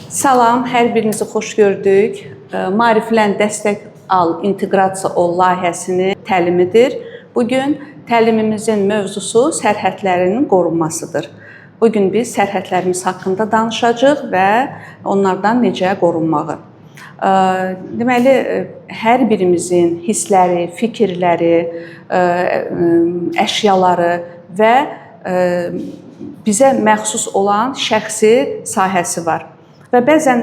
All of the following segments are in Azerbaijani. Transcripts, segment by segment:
Salam, hər birinizi xoş gördük. Maariflən dəstək al, inteqrasiya ol layihəsinin təlimidir. Bugün təlimimizin mövzusu sərhədlərinin qorunmasıdır. Bugün biz sərhədlərimiz haqqında danışacağıq və onlardan necə qorunmağı. Deməli, hər birimizin hissləri, fikirləri, əşyaları və bizə məxsus olan şəxsi sahəsi var. Və bəzən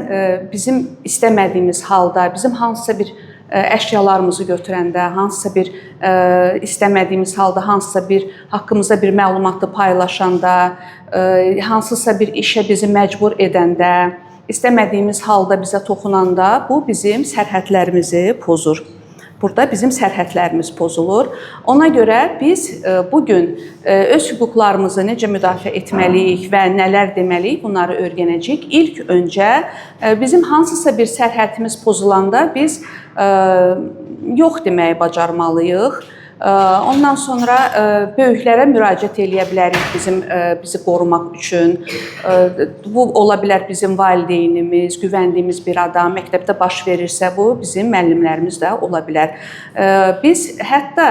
bizim istəmədiyimiz halda, bizim hansısa bir əşyalarımızı götürəndə, hansısa bir istəmədiyimiz halda, hansısa bir haqqımızda bir məlumatı paylaşanda, hansısa bir işə bizi məcbur edəndə, istəmədiyimiz halda bizə toxunanda bu bizim sərhədlərimizi pozur. Burada bizim sərhədlərimiz pozulur. Ona görə biz bugün öz hüquqlarımızı necə müdafiə etməliyik və nələr deməliyik, bunları öyrənəcəyik. İlk öncə bizim hansısa bir sərhədimiz pozulanda biz yox deməyi bacarmalıyıq. Ondan sonra böyüklərə müraciət eləyə bilərik bizi qorumaq üçün. Bu ola bilər bizim valideynimiz, güvəndiyimiz bir adam, məktəbdə baş verirsə bu bizim müəllimlərimiz də ola bilər. Biz hətta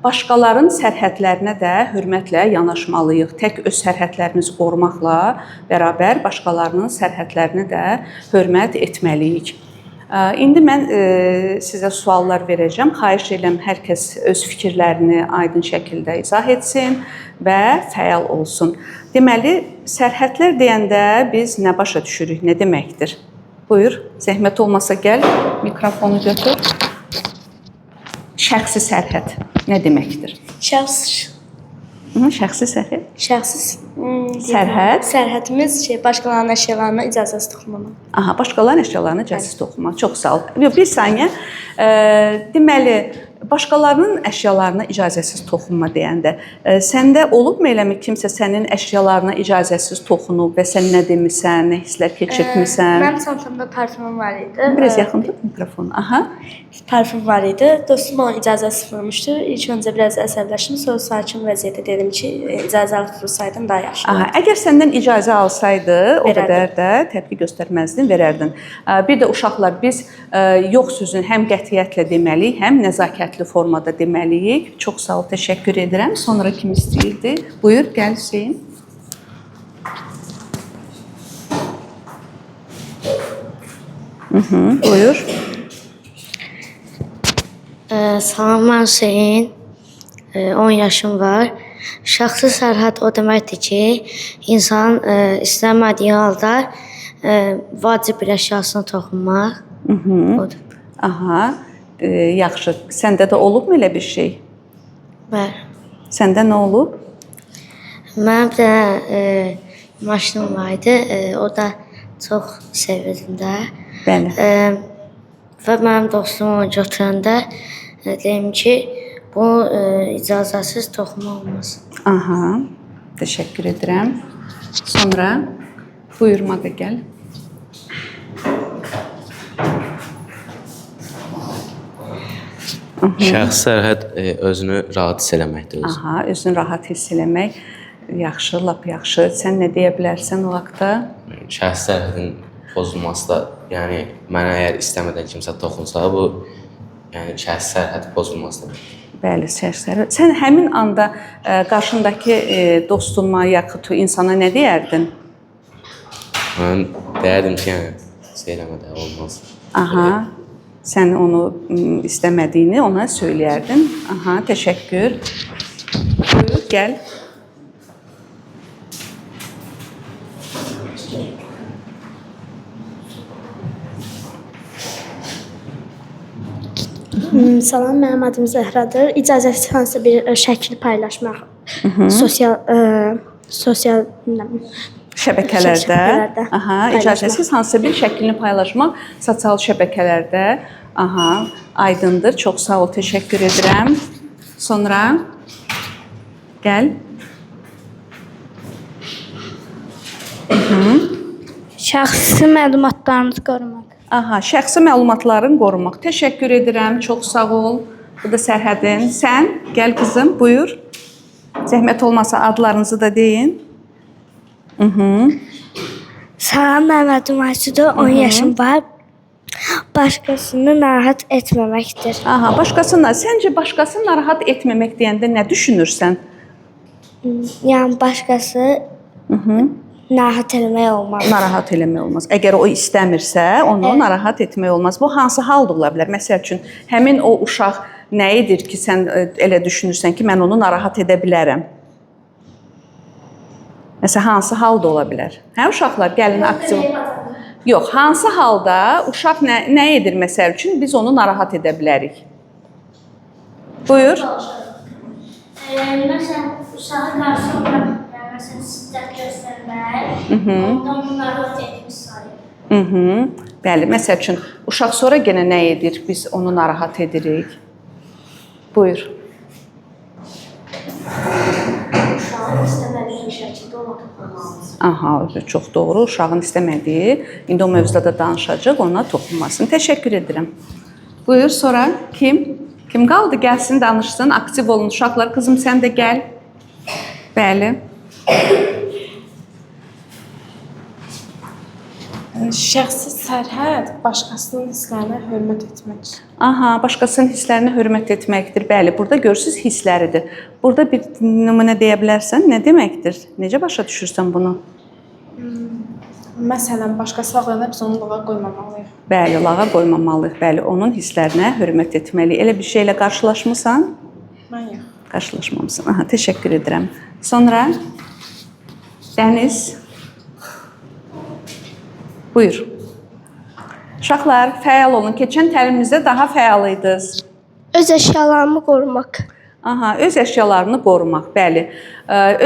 başqalarının sərhədlərinə də hörmətlə yanaşmalıyıq. Tək öz sərhədlərimizi qorumaqla bərabər başqalarının sərhədlərinə də hörmət etməliyik. İndi mən sizə suallar verəcəm. Xahiş edirəm hər kəs öz fikirlərini aydın şəkildə izah etsin və fəal olsun. Deməli, sərhədlər deyəndə biz nə başa düşürük, nə deməkdir? Buyur, zəhmət olmasa gəl, mikrofonu götür. Şəxsi sərhəd nə deməkdir? Şəxsi sərhəd? Sərhəd? Sərhədimiz başqalarının əşyalarına icazəsiz toxunmamaq. Aha, başqalarının əşyalarına icazəsiz toxunmaq. Çox sağ ol. Bir saniyə. Deməli, başqalarının əşyalarına icazəsiz toxunma deyəndə, səndə olubmu eləmi kimsə sənin əşyalarına icazəsiz toxunub və sən nə demisən, nə hisslər keçirtmisən? Mənim çantamda parfümüm var idi. Biraz yaxın tut mikrofonu. Aha. Parfüm var idi. Dostum ona icazəsiz vurmuşdu. İlk öncə biraz əsəbləşdim, sonra sakin vəziyyətdə dedim ki, icazə alsaydım daha yaxşı olardı. Aha, əgər səndən icazə alsaydı, o qədər də təpki göstərməzdin, verərdin. Bir də uşaqlar, biz yox sözünü həm qətiyyətlə deməliyik, həm nəzakətli formada deməliyik. Çox sağ ol, təşəkkür edirəm. Sonra kim istəyirdi? Buyur, gəl Hüseyin. Buyur. Salam, mən Hüseyin. 10 yaşım var. Şəxsi sərhəd o deməkdir ki, insan istəmədiyi halda vacib bir əşyasına toxunmaq. Odur. Aha, yaxşı. Səndə də olubmu elə bir şey? Bəli. Səndə nə olub? Mənim də maşınım var idi. O da çox sevirdim də. Bəli. Və mənim dostum onu götürəndə deyim ki, bu icazəsiz toxunma olmaz. Aha, təşəkkür edirəm. Sonra buyurma da gəl. Şəxsi sərhəd özünü rahat hiss eləməkdir. Aha, özünü rahat hiss eləmək. Yaxşı, lap yaxşı. Sən nə deyə bilərsən o haqda? Şəxsi sərhədin pozulması da, yəni mənə əgər istəmədən kimsə toxunsa, bu yəni şəxsi sərhəd pozulmasıdır. Bəli, sərhəd. Sən həmin anda qarşındakı dostuma, yaxud insana nə deyərdin? Mən deyərdim ki, yəni söyləmədə olmaz. Aha. Sən onu istəmədiyini ona söyləyərdin. Aha, təşəkkür. Buyur, gəl. Salam, mənim adım Zəhradır. İcazəsiz hansısa bir şəkil paylaşmaq, sosial şəbəkələrdə. Aha, icazəsiz hansısa bir şəklini paylaşmaq sosial şəbəkələrdə. Aha, aydındır. Çox sağ ol, təşəkkür edirəm. Sonra gəl. Şəxsi məlumatlarımızı qorumaq. Aha, şəxsi məlumatların qorumaq. Təşəkkür edirəm. Çox sağ ol. Bu da sərhədin. Sən gəl qızım, buyur. Zəhmət olmasa adlarınızı da deyin. Salam, mənim adım Aysudur, 10 yaşım var. Başqasını narahat etməməkdir. Aha, başqasını, səncə başqasını narahat etməmək deyəndə nə düşünürsən? Yəni başqası narahat eləmək olmaz. Narahat eləmək olmaz. Əgər o istəmirsə, onu narahat etmək olmaz. Bu hansı halda ola bilər? Məsəl üçün, həmin o uşaq nə edir ki, sən elə düşünürsən ki, mən onu narahat edə bilərəm? Məsələn, hansı halda ola bilər? Hə, uşaqlar, gəlin aktiv. Yox, hansı halda uşaq nə edir məsəl üçün, biz onu narahat edə bilərik? Buyur. Məsələn, uşağı qarşı olaraq, məsələn, şiddət göstərmək, ondan onu narahat etmiş sayılır. Bəli, məsəl üçün, uşaq sonra yenə nə edir? Biz onu narahat edirik. Buyur. Uşağın istəmədiyi şəkildə ona toxunmalısın. Aha, çox doğru. Uşağın istəmədiyi, indi o mövzuda da danışacaq, ona toxunmasın. Təşəkkür edirəm. Buyur, sonra kim? Kim qaldı? Gəlsin, danışsın, aktiv olun uşaqlar. Qızım, sən də gəl. Bəli. Şəxsi sərhəd başqasının hisslərinə hörmət etmək. Aha, başqasının hisslərinə hörmət etməkdir. Bəli, burada görürsüz hissləridir. Burada bir nümunə deyə bilərsən, nə deməkdir? Necə başa düşürsən bunu? Məsələn, başqası ağlayanda biz onu lağa qoymamalıyıq. Bəli, lağa qoymamalıyıq. Bəli, onun hisslərinə hörmət etməliyik. Elə bir şeylə qarşılaşmısan? Mən yox. Qarşılaşmamısan. Aha, təşəkkür edirəm. Sonra Dəniz. Buyur. Uşaqlar, fəal olun. Keçən təlimimizdə daha fəal idiniz. Öz əşyalarımı qorumaq. Aha, öz əşyalarını qorumaq, bəli.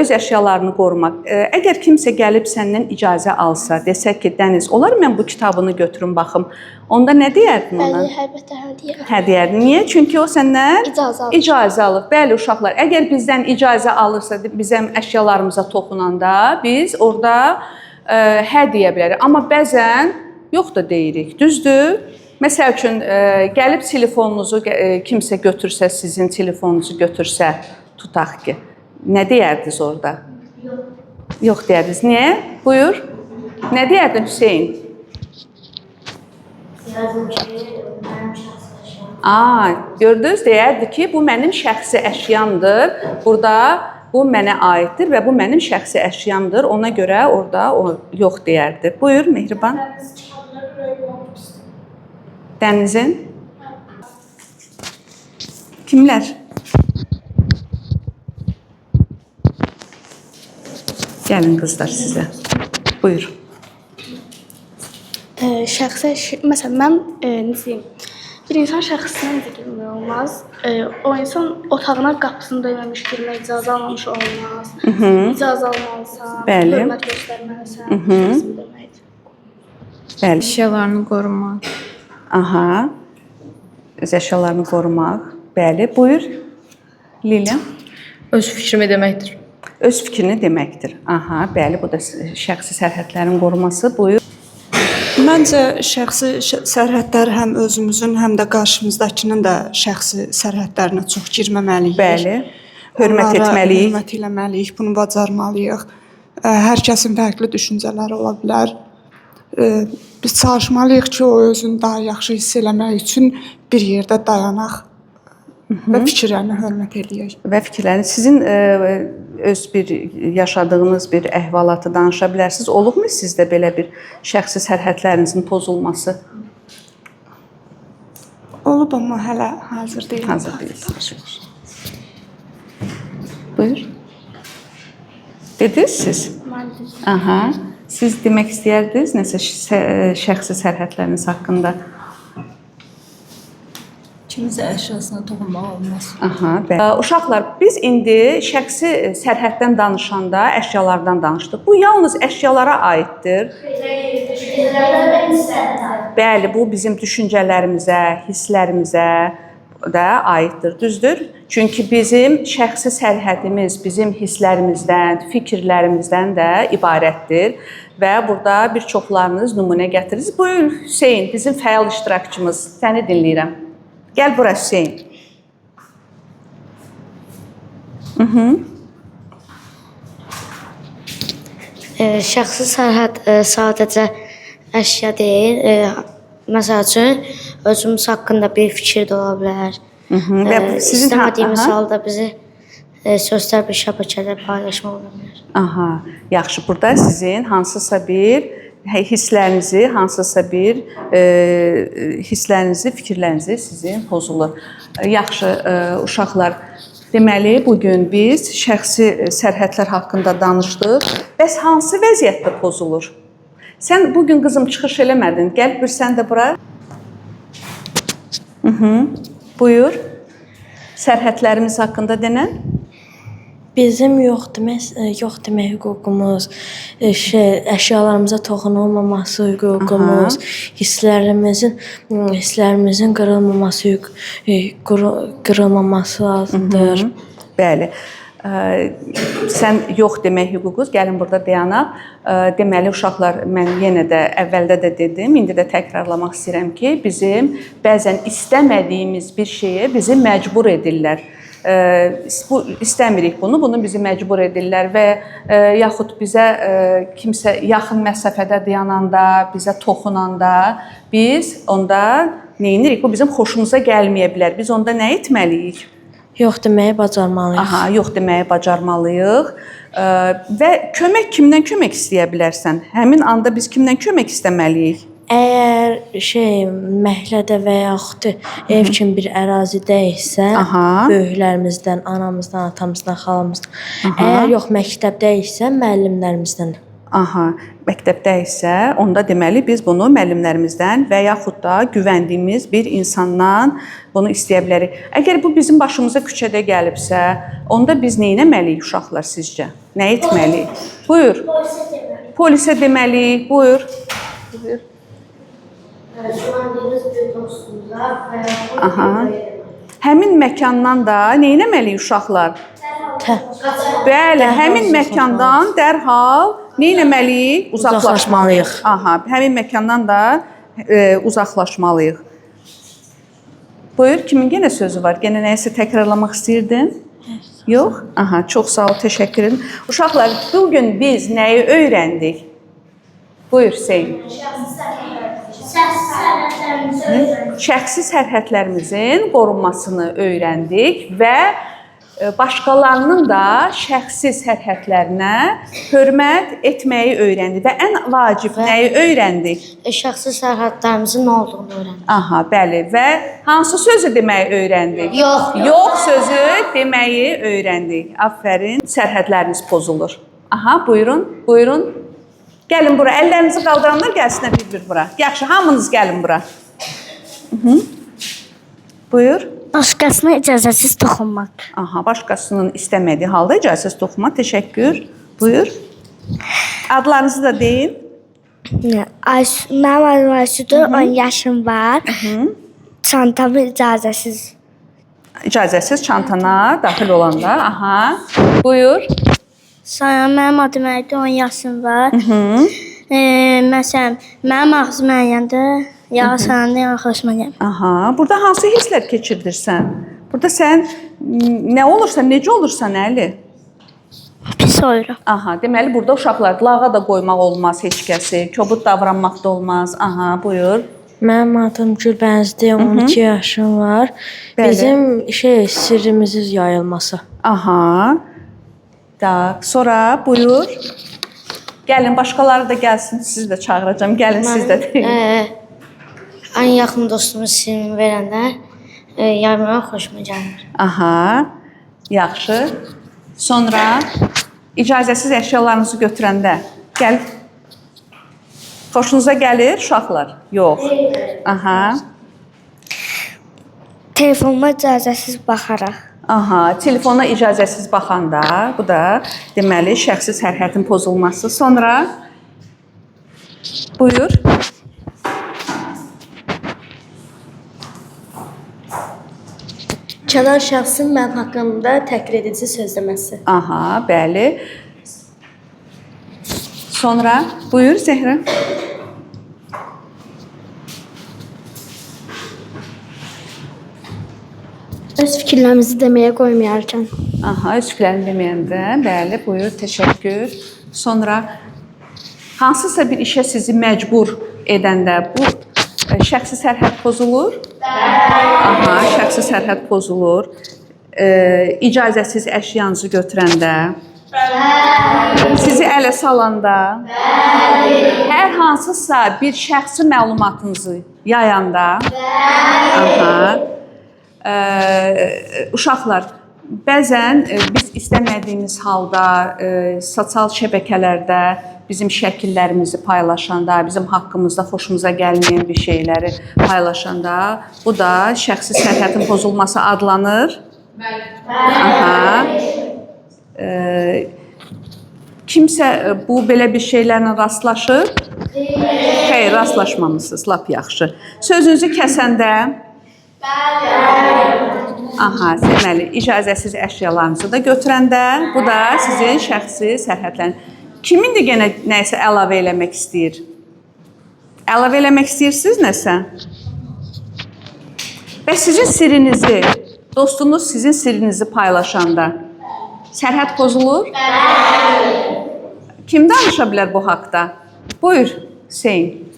Öz əşyalarını qorumaq. Əgər kimsə gəlib səndən icazə alsa, desək ki, Dəniz, olar mən bu kitabını götürüm baxım. Onda nə deyərdin ona? Bəli, əlbəttə deyərəm. Hə deyərdin. Niyə? Çünki o səndən İcazə alır. İcazə alır. Bəli uşaqlar, əgər bizdən icazə alırsa, bizim əşyalarımıza toxunanda biz orada hə deyə bilərik. Amma bəzən yox da deyirik. Düzdür? Məsəl üçün, gəlib telefonunuzu kimsə götürsə, sizin telefonunuzu götürsə, tutaq ki, nə deyərdiniz orada? Yox deyərdiniz. Niyə? Buyur. Nə deyərdin Hüseyn? Yazım ki, mənim şəxsi əşyam. Gördünüz, deyərdi ki, bu mənim şəxsi əşyamdır. Burada bu mənə aiddir və bu mənim şəxsi əşyamdır. Ona görə orada o yox deyərdi. Buyur, Mehriban. Dənizin? Kimlər? Gəlin qızlar sizə. Buyur. Şəxsi, məsələn, mən necə deyim, bir insan şəxsinə necə girmək olmaz. O insan otağına qapısını döyməmiş girmək icazə almamış olmaz. İcazə almalısan, Bəli. hörmət göstərməlisən, şəxsin deməkdir. Bəli. Əşyalarını qorumaq. Aha. Öz əşyalarını qorumaq. Bəli. Buyur. Lilian. Öz fikrimi deməkdir. Öz fikrini deməkdir. Aha, bəli, bu da şəxsi sərhədlərin qoruması. Buyur. Məncə şəxsi sərhədlər həm özümüzün, həm də qarşımızdakının da şəxsi sərhədlərinə çox girməməliyik. Bəli. Hörmət Onlara etməliyik. Hörmət eləməliyik, bunu bacarmalıyıq. Hər kəsin fərqli düşüncələri ola bilər. Biz çalışmalıyıq ki, o özünü daha yaxşı hiss eləmək üçün bir yerdə dayanaq və fikirlərini hörmət eləyək. Və fikirlərini sizin öz bir yaşadığınız bir əhvalatı danışa bilərsiniz. Olubmu sizdə belə bir şəxsi sərhədlərinizin pozulması? Olub, amma hələ hazır deyil. Hazır deyilsiniz. Buyur. Dediniz siz? Aha. Siz demək istəyərdiniz nəsə şəxsi sərhədləriniz haqqında? Kimisə əşyasına toxunmaq olmaz. Aha, bəli. Uşaqlar, biz indi şəxsi sərhəddən danışanda əşyalardan danışdıq. Bu yalnız əşyalara aiddir. Bəli, bu bizim düşüncələrimizə, hisslərimizə də aiddir, düzdür? Çünki bizim şəxsi sərhədimiz bizim hisslərimizdən, fikirlərimizdən də ibarətdir və burada bir çoxlarınız nümunə gətirirsiniz. Buyur Hüseyn, bizim fəal iştirakçımız, səni dinləyirəm. Gəl bura Hüseyn. Şəxsi sərhəd sadəcə əşya deyil. Məsəl üçün özümüz haqqında bir fikir də ola bilər. Və sizin İstəmədiyimiz halda bizi sosial bir şəbəkədə paylaşmaq ola bilər. Aha, yaxşı. Burada sizin hansısa bir hisslərinizi, fikirlərinizi sizin pozulur. Yaxşı, uşaqlar. Deməli, bugün biz şəxsi sərhədlər haqqında danışdıq. Bəs hansı vəziyyətdə pozulur? Sən bugün qızım çıxış eləmədin. Gəl bir sən də bura. Buyur. Sərhədlərimiz haqqında denən. Bizim yox demək hüququmuz, əşyalarımıza toxunulmaması hüququmuz, hisslərimizin qırılmaması lazımdır. Bəli. Sən yox demək hüququnuz. Gəlin burada dayanaq. Deməli uşaqlar, mən yenə də əvvəldə də dedim, indi də təkrarlamaq istəyirəm ki, bizim bəzən istəmədiyimiz bir şeyə bizi məcbur edirlər. İstəmirik bunu bizi məcbur edirlər və yaxud bizə kimsə yaxın məsafədə dayananda, bizə toxunanda biz onda nə edirik? Bu bizim xoşumuza gəlməyə bilər. Biz onda nə etməliyik? Yox deməyi bacarmalıyıq. Aha, yox deməyi bacarmalıyıq. Və kimdən kömək istəyə bilərsən? Həmin anda biz kimdən kömək istəməliyik? Əgər məhəllədə və yaxud ev kimi bir ərazidə isə, böyüklərimizdən, anamızdan, atamızdan, xalamızdan. Əgər yox məktəbdə isə, müəllimlərimizdən. Aha, məktəbdə isə onda deməli biz bunu müəllimlərimizdən və yaxud da güvəndiyimiz bir insandan bunu istəyə bilərik. Əgər bu bizim başımıza küçədə gəlibsə, onda biz nə etməliyik uşaqlar sizcə? Nə etməliyik? Buyur. Polisə deməliyik. Buyur. Buyur. Həmin məkandan da nə etməliyik uşaqlar? Bəli, həmin məkandan dərhal nə etməliyik? Uzaqlaşmalıyıq. Aha, həmin məkandan da uzaqlaşmalıyıq. Buyur, kimin yenə sözü var? Yenə nəyisə təkrarlamaq istəyirdin? Yox? Aha, çox sağ ol, təşəkkür edirəm. Uşaqlar, bugün biz nəyi öyrəndik? Buyur, Hüseyn. Şəxsi sərhədlərimizin qorunmasını öyrəndik və başqalarının da şəxsi sərhədlərinə hörmət etməyi öyrəndik və ən vacib nəyi öyrəndik? Şəxsi sərhədlərimizin nə olduğunu öyrəndik. Aha, bəli. Və hansı sözü deməyi öyrəndik? Yox. Yox sözü deməyi öyrəndik. Afərin. Sərhədləriniz pozulur. Aha, buyurun, buyurun. Gəlin bura. Əllərinizi qaldıranlar gəlsinlər bir-bir bura. Yaxşı, hamınız gəlin bura. Buyur. Başqasına icazəsiz toxunmaq. Aha, başqasının istəmədiyi halda icazəsiz toxunmaq. Təşəkkür. Buyur. Adlarınızı da deyin. Mənim adım Aysudur, 10 yaşım var. Çantamı İcazəsiz çantana daxil olanda. Aha. Buyur. Sonra mənim adım Əydi, 10 yaşım var. Məsələn, mənim ağzım əyəndə, yağı saranda yağı xoşuma gəlir. Aha, burada hansı hisslər keçirdirsən? Burada sən nə olursan, necə olursan, Əli? Pis oluram. Aha, deməli burada uşaqlar lağa da qoymaq olmaz heç kəsi, kobud davranmaq da olmaz. Aha, buyur. Mənim adım Gülbənizdir, 12 yaşım var. Bizim sirrimizin yayılması. Aha. Sonra buyur. Gəlin, başqaları da gəlsin. Sizi də çağıracağam. Gəlin, siz də deyin. Ən yaxın dostumun sirrini verəndə yaymağa xoşuma gəlir. Aha. Yaxşı. Sonra icazəsiz əşyalarınızı götürəndə gəl. Xoşunuza gəlir uşaqlar? Yox. Aha. Telefonuma icazəsiz baxaraq. Aha, telefona icazəsiz baxanda, bu da deməli şəxsi sərhədin pozulması. Sonra buyur. Kənar şəxsin mənim haqqımda təhqir edici söz deməsi. Aha, bəli. Sonra buyur Zəhra. Öz fikirlərimizi deməyə qoymayarkən. Aha, öz fikirlərini deməyəndə, bəli, buyur, təşəkkür. Sonra hansısa bir işə sizi məcbur edəndə bu şəxsi sərhəd pozulur? Aha, şəxsi sərhəd pozulur. İcazəsiz əşyanızı götürəndə? Sizi ələ salanda? Hər hansısa bir şəxsi məlumatınızı yayanda? Aha. Uşaqlar, bəzən biz istəmədiyimiz halda sosial şəbəkələrdə bizim şəkillərimizi paylaşanda, bizim haqqımızda xoşumuza gəlməyən bir şeyləri paylaşanda, bu da şəxsi sərhədin pozulması adlanır. Aha. Kimsə bu belə bir şeylərlə rastlaşır? Xeyr, rastlaşmamısınız, lap yaxşı. Sözünüzü kəsəndə? Aha, deməli, icazəsiz əşyalarınızı da götürəndə, bu da sizin şəxsi sərhədləriniz. Kimindir yenə nəyisə əlavə eləmək istəyir? Əlavə eləmək istəyirsiniz nəsə? Və sizin sirrinizi, dostunuz sizin sirrinizi paylaşanda sərhəd pozulur? Kim danışa bilər bu haqda? Buyur, Hüseyin.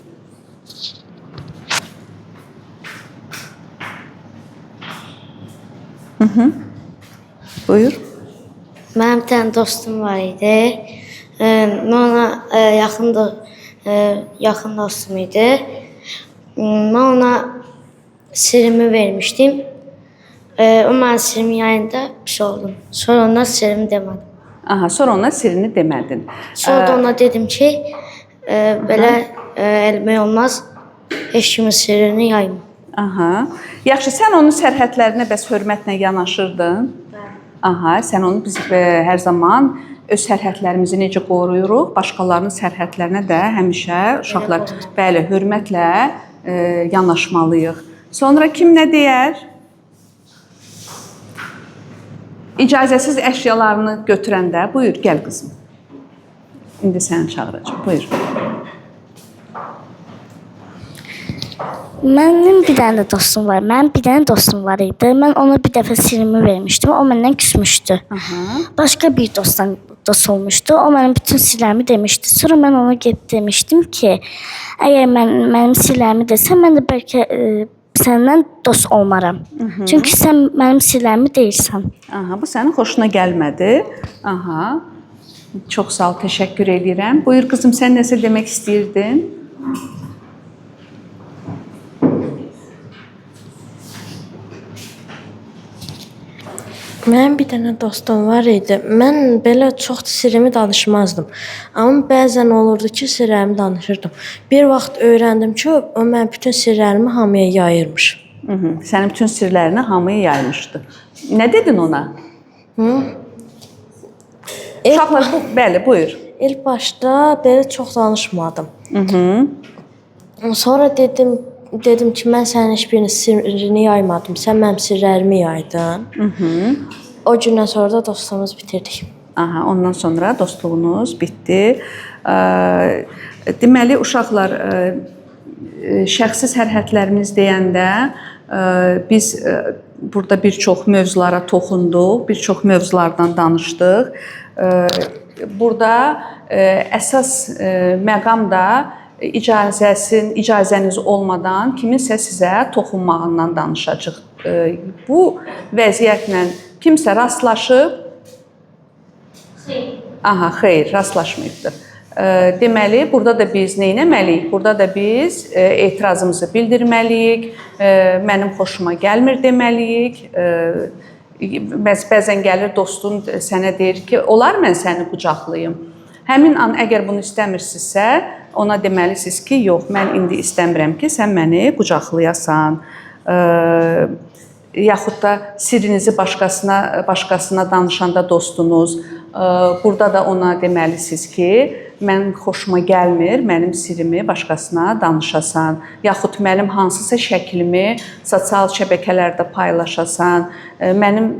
Buyur. Mənim bir tane dostum var idi. Mən ona yaxın dostum idi. Mən ona sirrimi vermişdim. O mənim sirrimi yayında pis oldum. Sonra ona sirrimi demədim. Aha, sonra ona sirrini demədin. Sonra da ona dedim ki, belə elmək olmaz, heç kimin sirrini yayma. Aha. Yaxşı, sən onun sərhədlərinə bəs hörmətlə yanaşırdın? Aha, sən onu biz hər zaman öz sərhədlərimizi necə qoruyuruq, başqalarının sərhədlərinə də həmişə uşaqlar bəli, hörmətlə yanaşmalıyıq. Sonra kim nə deyər? İcazəsiz əşyalarını götürəndə, buyur, gəl qızım. İndi səni çağıracağım, buyur. Mənim bir dənə dostum var. Mənim bir dənə dostum var idi. Mən ona bir dəfə sirrimi vermişdim. O məndən küsmüşdü. Başqa bir dost olmuşdu. O mənim bütün sirlərimi demişdi. Sonra mən ona gedib demişdim ki, əgər mənim sirlərimi desən, mən də bəlkə səndən dost olmaram. Çünki sən mənim sirlərimi deyirsən. Aha, bu sənin xoşuna gəlmədi. Aha. Çox sağ ol, təşəkkür edirəm. Buyur qızım, sən nəsə demək istəyirdin? Mənim bir dənə dostum var idi. Mən belə çox sirrimi danışmazdım. Amma bəzən olurdu ki, sirrimi danışırdım. Bir vaxt öyrəndim ki, o mənim bütün sirrlərimi hamıya yayırmış. Sənin bütün sirlərini hamıya yaymışdı. Nə dedin ona? Uşaqlar, bəli, buyur. İlk başda belə çox danışmadım. Sonra dedim ki, mən sənin heç birinin sirrini yaymadım. Sən mənim sirlərimi yaydın. O gündən sonra da dostluğumuzu bitirdik. Aha, ondan sonra dostluğunuz bitdi. Deməli, uşaqlar, şəxsi sərhədlərimiz deyəndə biz burada bir çox mövzulara toxunduq, bir çox mövzulardan danışdıq. Burada əsas məqam da icazəniz olmadan kiminsə sizə toxunmağından danışacaq. Bu vəziyyətlə kimsə rastlaşıb? Aha, xeyr, rastlaşmayıbdır. Deməli, burada da biz nə etməliyik? Burada da biz etirazımızı bildirməliyik, mənim xoşuma gəlmir deməliyik. Bəzən gəlir dostun sənə deyir ki, olar mən səni qucaqlayım. Həmin an əgər bunu istəmirsinizsə, ona deməlisiniz ki, yox, mən indi istəmirəm ki, sən məni qucaqlayasan. Yaxud da sirrinizi başqasına danışanda dostunuz, burada da ona deməlisiniz ki, mən xoşuma gəlmir, mənim sirrimi başqasına danışasan, yaxud mənim hansısa şəklimi sosial şəbəkələrdə paylaşasan, mənim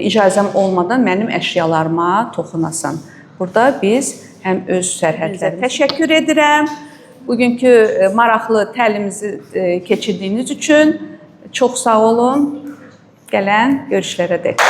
icazəm olmadan mənim əşyalarıma toxunasan. Burada biz həm öz sərhədlərimizi təşəkkür edirəm. Bugünkü maraqlı təlimizi keçirdiyiniz üçün çox sağ olun. Gələn görüşlərə dək.